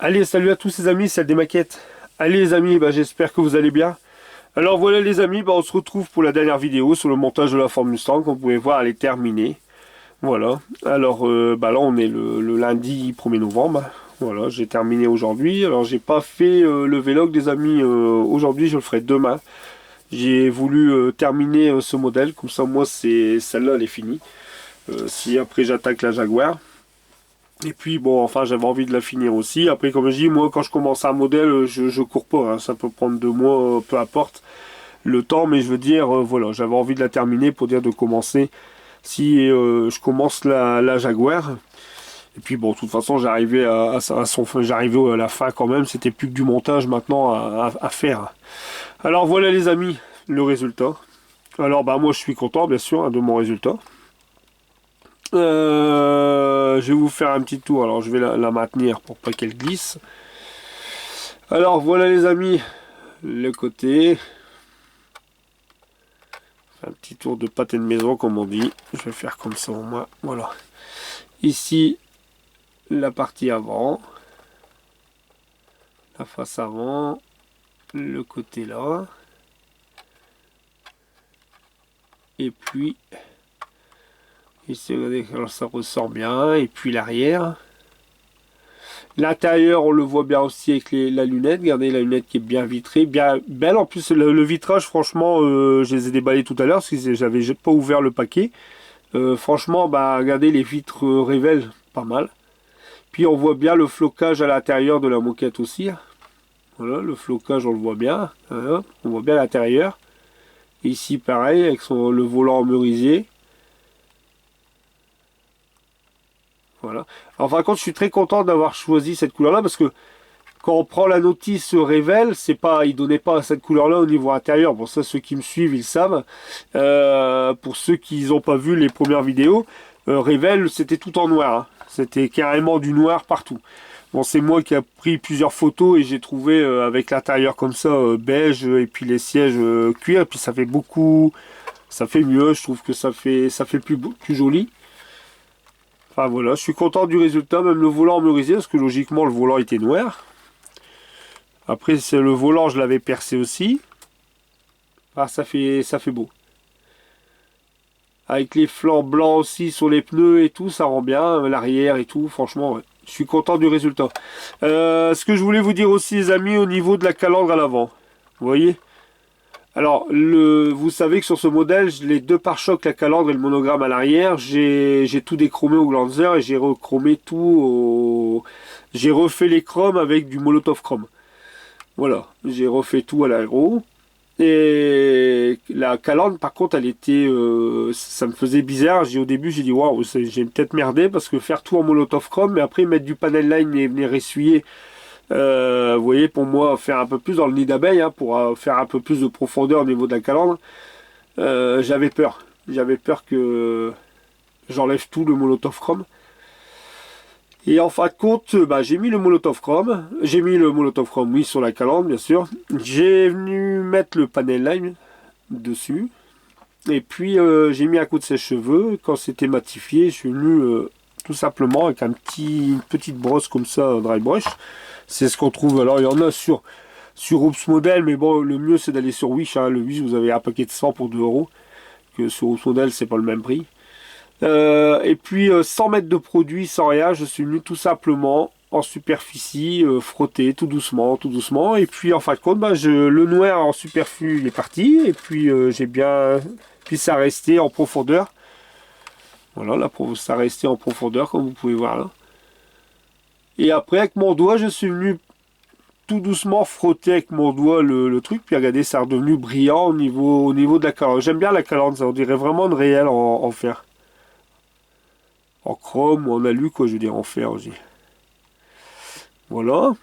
Allez, salut à tous les amis, c'est des maquettes. Allez les amis, j'espère que vous allez bien. Alors voilà les amis, on se retrouve pour la dernière vidéo sur le montage de la Ford Mustang. Comme vous pouvez voir, elle est terminée. Voilà. Alors là on est le lundi 1er novembre. Voilà, j'ai terminé aujourd'hui. Alors j'ai pas fait le vlog des amis aujourd'hui, je le ferai demain. J'ai voulu terminer ce modèle, comme ça moi c'est celle-là elle est finie. Si après j'attaque la Jaguar. Et puis bon, enfin j'avais envie de la finir aussi. Après comme je dis, moi quand je commence un modèle, je cours pas, hein. Ça peut prendre 2 mois, peu importe le temps, mais je veux dire, voilà, j'avais envie de la terminer pour dire de commencer. Si je commence la Jaguar, et puis bon, de toute façon j'arrivais à son fin, j'arrivais à la fin quand même, c'était plus que du montage maintenant à faire. Alors voilà les amis, le résultat. Alors moi je suis content bien sûr hein, de mon résultat. Je vais vous faire un petit tour. Alors je vais la maintenir pour pas qu'elle glisse. Alors voilà les amis, le côté. Un petit tour de pâté de maison comme on dit. Je vais faire comme ça au moins. Voilà. Ici la partie avant. La face avant. Le côté là. Et puis ici regardez, alors ça ressort bien. Et puis l'arrière. L'intérieur, on le voit bien aussi avec la lunette. Regardez la lunette qui est bien vitrée, bien belle. En plus, le vitrage, franchement, je les ai déballés tout à l'heure parce que j'avais pas ouvert le paquet. Franchement, regardez les vitres révèlent pas mal. Puis on voit bien le flocage à l'intérieur de la moquette aussi. Voilà, le flocage, on le voit bien. Voilà, on voit bien l'intérieur. Ici, pareil, avec le volant en merisier. Voilà. Enfin, quand je suis très content d'avoir choisi cette couleur-là parce que quand on prend la notice révèle, c'est pas, il donnait pas cette couleur-là au niveau intérieur. Pour ça, ceux qui me suivent, ils savent. Pour ceux qui n'ont pas vu les premières vidéos, révèle, c'était tout en noir. Hein. C'était carrément du noir partout. Bon, c'est moi qui a pris plusieurs photos et j'ai trouvé avec l'intérieur comme ça beige et puis les sièges cuir. Et puis ça fait beaucoup, ça fait mieux. Je trouve que ça fait plus joli. Enfin voilà, je suis content du résultat, même le volant menurisé, parce que logiquement le volant était noir. Après c'est le volant, je l'avais percé aussi. Ah ça fait beau. Avec les flancs blancs aussi sur les pneus et tout, ça rend bien, l'arrière et tout, franchement ouais. Je suis content du résultat. Ce que je voulais vous dire aussi les amis, au niveau de la calandre à l'avant. Vous voyez? Alors, vous savez que sur ce modèle, les deux pare-chocs, la calandre et le monogramme à l'arrière, j'ai tout déchromé au Glanzer et j'ai rechromé tout J'ai refait les chromes avec du Molotov chrome. Voilà, j'ai refait tout à l'aéro. Et la calandre, par contre, elle était... ça me faisait bizarre. Au début, j'ai dit, waouh, j'ai peut-être merdé parce que faire tout en Molotov chrome, mais après mettre du panel line et venir essuyer... vous voyez, pour moi, faire un peu plus dans le nid d'abeille, hein, pour faire un peu plus de profondeur au niveau de la calandre, j'avais peur. J'avais peur que j'enlève tout le Molotov chrome. Et en fin de compte, j'ai mis le Molotov chrome. J'ai mis le Molotov chrome, oui, sur la calandre, bien sûr. J'ai venu mettre le panel line dessus. Et puis, j'ai mis un coup de sèche-cheveux. Quand c'était matifié, je suis venu tout simplement avec une petite brosse comme ça, dry brush. C'est ce qu'on trouve. Alors, il y en a sur Oops Model, mais bon, le mieux c'est d'aller sur Wish. Hein. Le Wish, vous avez un paquet de 100 pour 2 euros. Que sur Oops Model, c'est pas le même prix. Et puis, sans mettre de produit, sans rien, je suis venu tout simplement en superficie, frotter tout doucement, tout doucement. Et puis, en fin de compte, le noir en superflu, il est parti. Et puis, j'ai bien. Puis, ça restait en profondeur. Voilà, là, ça restait en profondeur, comme vous pouvez voir là. Et après, avec mon doigt, je suis venu tout doucement frotter avec mon doigt le truc. Puis regardez, ça est redevenu brillant au niveau de la calandre. J'aime bien la calandre, ça on dirait vraiment de réel en fer. En chrome ou en alu, quoi, je veux dire, en fer aussi. Voilà.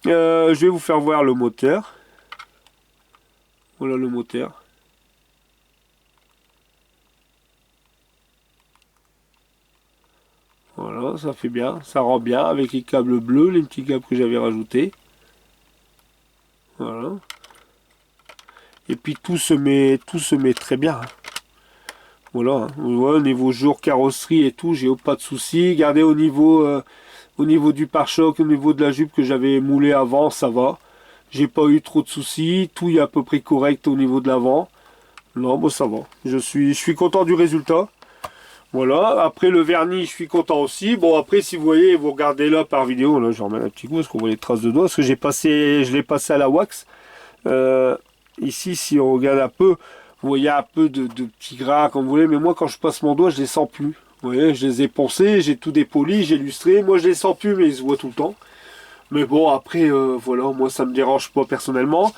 Je vais vous faire voir le moteur. Voilà le moteur. Voilà, ça fait bien, ça rend bien avec les câbles bleus, les petits câbles que j'avais rajoutés. Voilà. Et puis tout se met très bien. Voilà, hein. Ouais, au niveau jour carrosserie et tout, j'ai pas de soucis. Regardez au niveau Au niveau du pare-choc, au niveau de la jupe que j'avais moulé avant, ça va. J'ai pas eu trop de soucis. Tout est à peu près correct au niveau de l'avant. Non, bon, ça va. Je suis content du résultat. Voilà. Après, le vernis, je suis content aussi. Bon, après, si vous voyez, vous regardez là par vidéo. Là, je remets un petit coup parce qu'on voit les traces de doigts. Parce que je l'ai passé à la wax. Ici, si on regarde un peu, vous voyez un peu de petits gras, comme vous voulez. Mais moi, quand je passe mon doigt, je les sens plus. Vous voyez, je les ai poncés, j'ai tout dépoli, j'ai lustré. Moi, je les sens plus, mais ils se voient tout le temps. Mais bon, après, voilà, moi, ça me dérange pas personnellement.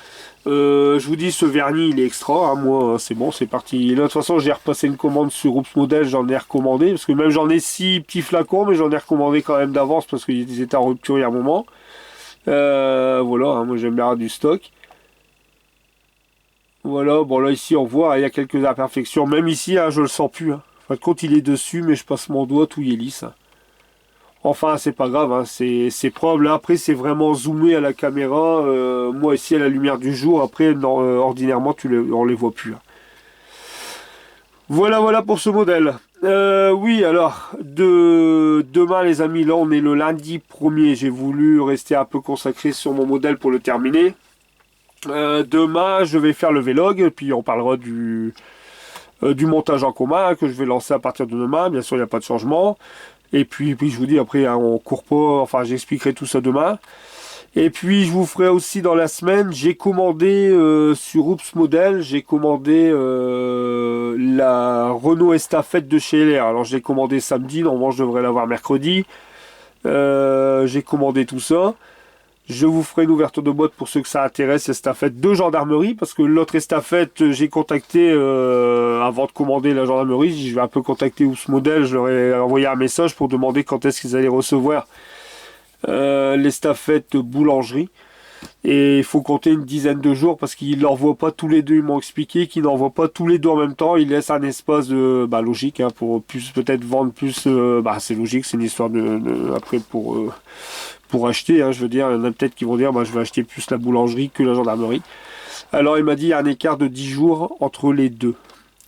Je vous dis, ce vernis, il est extra. Hein, moi, c'est bon, c'est parti. Là, de toute façon, j'ai repassé une commande sur Oops Model, j'en ai recommandé. Parce que même j'en ai 6 petits flacons, mais j'en ai recommandé quand même d'avance parce qu'ils étaient en rupture il y a un moment. Voilà, hein, moi, j'aime bien du stock. Voilà, bon, là, ici, on voit, il y a quelques imperfections. Même ici, hein, je le sens plus. Hein. En fin de compte, il est dessus, mais je passe mon doigt, tout y est lisse. Hein. Enfin, c'est pas grave, hein, c'est propre. Là, après, c'est vraiment zoomé à la caméra. Moi, ici, à la lumière du jour, après, non, ordinairement, on les voit plus. Hein. Voilà, voilà pour ce modèle. Oui, alors, demain, les amis, là, on est le lundi 1er. J'ai voulu rester un peu consacré sur mon modèle pour le terminer. Demain, je vais faire le vlog, puis on parlera du montage en commun que je vais lancer à partir de demain. Bien sûr, il n'y a pas de changement. Et puis je vous dis, après, hein, on court pas, enfin, j'expliquerai tout ça demain. Et puis, je vous ferai aussi dans la semaine, j'ai commandé sur Oops Model, j'ai commandé la Renault Estafette de chez LR. Alors, je l'ai commandé samedi, normalement, je devrais l'avoir mercredi. J'ai commandé tout ça. Je vous ferai une ouverture de boîte pour ceux que ça intéresse, estafette de gendarmerie, parce que l'autre estafette, j'ai contacté, avant de commander la gendarmerie, je vais un peu contacter Oops Model, je leur ai envoyé un message pour demander quand est-ce qu'ils allaient recevoir l'estafette boulangerie. Et il faut compter une dizaine de jours, parce qu'ils ne l'envoient pas tous les deux, ils m'ont expliqué qu'ils n'envoient pas tous les deux en même temps, ils laissent un espace de, logique, hein, pour plus peut-être vendre plus, c'est logique, c'est une histoire après pour acheter, hein, je veux dire, il y en a peut-être qui vont dire je vais acheter plus la boulangerie que la gendarmerie. Alors il m'a dit il y a un écart de 10 jours entre les deux.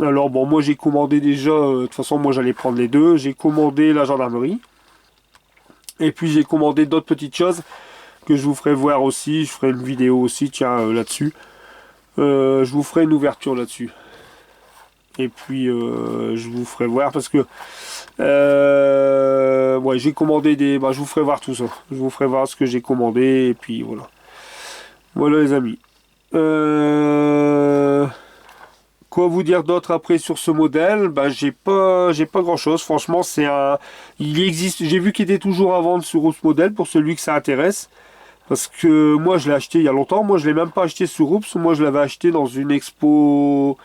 Alors bon, moi j'ai commandé déjà, de toute façon moi j'allais prendre les deux, j'ai commandé la gendarmerie. Et puis j'ai commandé d'autres petites choses que je vous ferai voir aussi, je ferai une vidéo aussi, tiens, là-dessus. Je vous ferai une ouverture là-dessus. Et puis je vous ferai voir parce que ouais, j'ai commandé des. Je vous ferai voir tout ça. Je vous ferai voir ce que j'ai commandé et puis voilà. Voilà les amis. Quoi vous dire d'autre après sur ce modèle? J'ai pas grand chose. Franchement, il existe. J'ai vu qu'il était toujours à vendre sur Oops Model pour celui que ça intéresse. Parce que moi je l'ai acheté il y a longtemps. Moi je l'ai même pas acheté sur Oops. Moi je l'avais acheté dans une expo.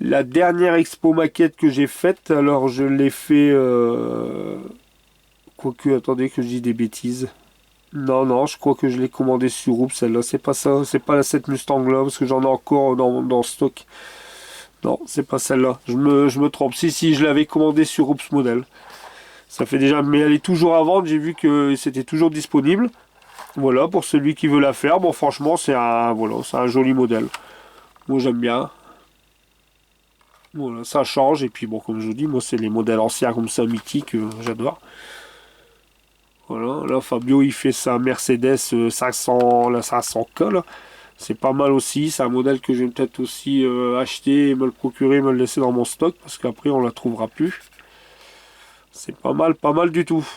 La dernière expo maquette que j'ai faite, alors je l'ai fait... Quoique, attendez que je dis des bêtises. Non, je crois que je l'ai commandé sur Oops, celle-là. C'est pas ça, c'est pas cette Mustang-là, parce que j'en ai encore dans stock. Non, c'est pas celle-là. Je me trompe. Si, je l'avais commandé sur Oops Model. Ça fait déjà... Mais elle est toujours à vendre, j'ai vu que c'était toujours disponible. Voilà, pour celui qui veut la faire. Bon, franchement, voilà, c'est un joli modèle. Moi, j'aime bien. Voilà, ça change. Et puis bon, comme je vous dis, moi c'est les modèles anciens comme ça, mythiques, j'adore. Voilà, là Fabio il fait sa Mercedes 500, la 500K là. C'est pas mal aussi. C'est un modèle que je vais peut-être aussi acheter, me le procurer, me le laisser dans mon stock parce qu'après on la trouvera plus. C'est pas mal du tout.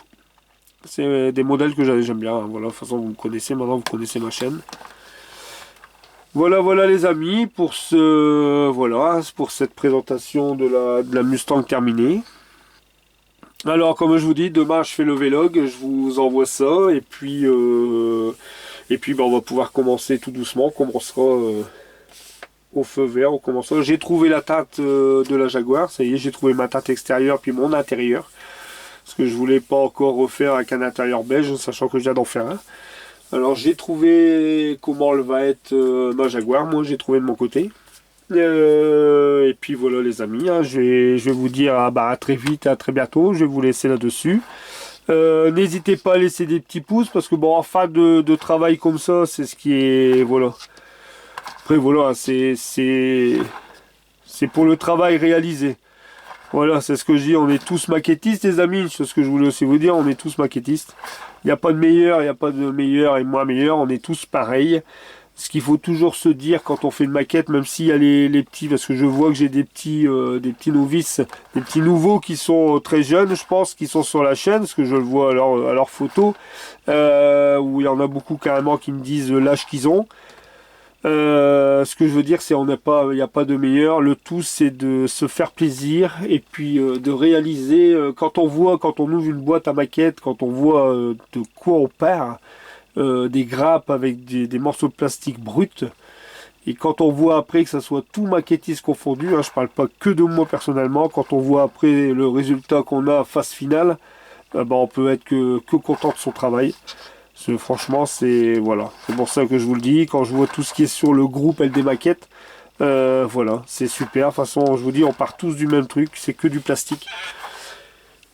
C'est des modèles que j'aime bien. Hein. Voilà, de toute façon vous me connaissez maintenant, vous connaissez ma chaîne. Voilà les amis pour pour cette présentation de la Mustang terminée. Alors comme je vous dis, demain je fais le vlog, je vous envoie ça et puis on va pouvoir commencer tout doucement, on commencera au feu vert, on commencera. J'ai trouvé la teinte de la Jaguar, ça y est, j'ai trouvé ma teinte extérieure puis mon intérieur. Parce que je voulais pas encore refaire avec un intérieur beige, sachant que je viens d'en faire un. Alors j'ai trouvé comment elle va être ma Jaguar, moi j'ai trouvé de mon côté. Et puis voilà les amis, hein, je vais vous dire à très vite, à très bientôt, je vais vous laisser là-dessus. N'hésitez pas à laisser des petits pouces parce que bon en fin de travail comme ça, c'est ce qui est... Voilà. Après voilà, c'est pour le travail réalisé. Voilà, c'est ce que je dis, on est tous maquettistes les amis, c'est ce que je voulais aussi vous dire, on est tous maquettistes. Il n'y a pas de meilleur, il n'y a pas de meilleur et moins meilleur, on est tous pareils. Ce qu'il faut toujours se dire quand on fait une maquette, même s'il y a les petits, parce que je vois que j'ai des petits novices, des petits nouveaux qui sont très jeunes, je pense, qui sont sur la chaîne, parce que je le vois à leurs photos, où il y en a beaucoup carrément qui me disent l'âge qu'ils ont. Ce que je veux dire, c'est il n'y a pas de meilleur. Le tout, c'est de se faire plaisir et puis de réaliser. Quand on ouvre une boîte à maquettes, quand on voit de quoi on part, des grappes avec des morceaux de plastique bruts, et quand on voit après que ça soit tout maquettiste confondu, hein, je parle pas que de moi personnellement, quand on voit après le résultat qu'on a phase finale, ben, on peut être que content de son travail. Franchement, c'est voilà, c'est pour ça que je vous le dis. Quand je vois tout ce qui est sur le groupe LD Maquette, voilà, c'est super. De toute façon, je vous dis, on part tous du même truc, c'est que du plastique.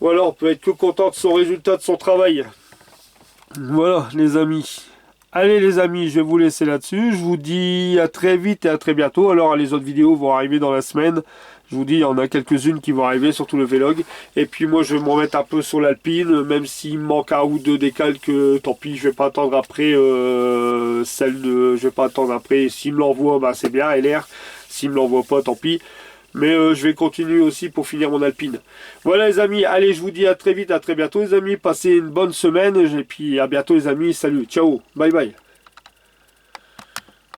Voilà, on peut être que content de son résultat, de son travail. Voilà, les amis. Allez, les amis, je vais vous laisser là-dessus. Je vous dis à très vite et à très bientôt. Alors, les autres vidéos vont arriver dans la semaine. Je vous dis, il y en a quelques-unes qui vont arriver, surtout le vlog. Et puis moi, je vais me remettre un peu sur l'alpine, même s'il me manque un ou deux décalques, tant pis, je vais pas attendre après je vais pas attendre après. S'il me l'envoie, bah, c'est bien, LR. S'il me l'envoie pas, tant pis. Mais je vais continuer aussi pour finir mon alpine. Voilà les amis, allez, je vous dis à très vite, à très bientôt les amis. Passez une bonne semaine et puis à bientôt les amis. Salut, ciao, bye bye.